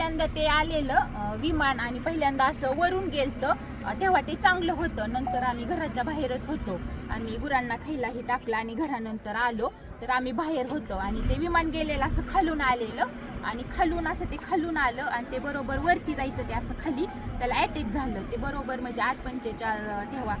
पहिल्यांदा ते आलेलं विमान आणि पहिल्यांदा असं वरून गेलतं, तेव्हा ते चांगलं होतं. नंतर आम्ही घराच्या बाहेरच होतो, आम्ही गुरांना खायलाही टाकलं आणि घरानंतर आलो तर आम्ही बाहेर होतो आणि ते विमान गेलेलं असं खालून आलेलं आणि खालून असं ते खालून आलं आणि ते बरोबर वरती जायचं ते असं खाली त्याला अटॅक झालं. ते बरोबर म्हणजे 8:45 तेव्हा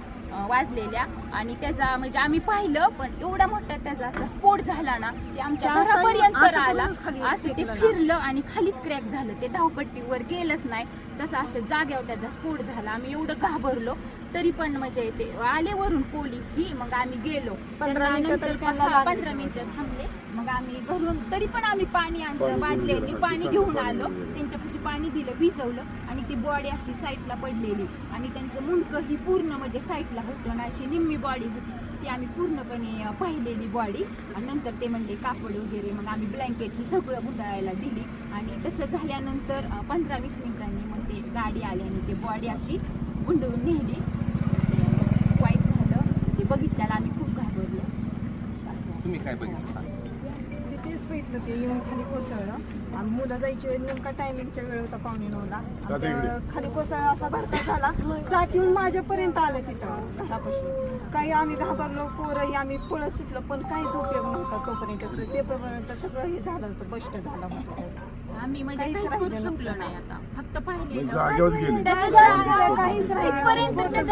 वाजलेल्या आणि त्याचा म्हणजे आम्ही पाहिलं पण एवढा मोठा त्याचा असा स्फोट झाला ना ते आमच्या घरापर्यंत आला. असं ते फिरलं आणि खालीच क्रॅक झालं, ते धावपट्टीवर गेलंच नाही, तसं असं जाग्यावर त्याचा स्फोट झाला. आम्ही एवढं घाबरलो तरी पण म्हणजे ते आले वरून पोलीस ही, मग आम्ही गेलो 15 मिनिटं थांबले. मग आम्ही घरून तरी पण आम्ही पाणी आणलं, बादल्यांनी पाणी घेऊन आलो, त्यांच्यापाशी पाणी दिलं, भिजवलं आणि ती बॉडी अशी साईडला पडलेली आणि त्यांचं मुंडकं ही पूर्ण म्हणजे साईडला होतं ना, अशी निम्मी बॉडी होती ती आम्ही पूर्णपणे पाहिलेली बॉडी. आणि नंतर ते म्हणले कापड वगैरे, मग आम्ही ब्लँकेट ही सगळं गुंडाळायला दिली आणि तसं झाल्यानंतर 15-20 मिनिटांनी मग ते गाडी आली आणि ते बॉडी अशी गुंडळून नेली. वाईट झालं ते बघितल्याला आम्ही खूप घाबरलो. तुम्ही काय बघितलं? तेच बघितलं, ते येऊन खाली कोसळलं आणि मुलं जायची वेळ नेमका टायमिंगच्या वेळ होता 9:45ला. खाली कोसळला असा भडका झाला, चाक येऊन माझ्यापर्यंत आलं तिथं घरापाशी. काही आम्ही घाबरलो, पोरंही आम्ही पळत सुटलो पण काहीच उपयोग नव्हता तोपर्यंत. ते पर्यंत सगळं हे झालं होतं, बस्ट झाला होता त्याचा. आम्ही म्हणजे काहीच करू शकलो नाही, आता फक्त पाहिलेलं जागेवर गेले. काहीच राहिलं पर्यंत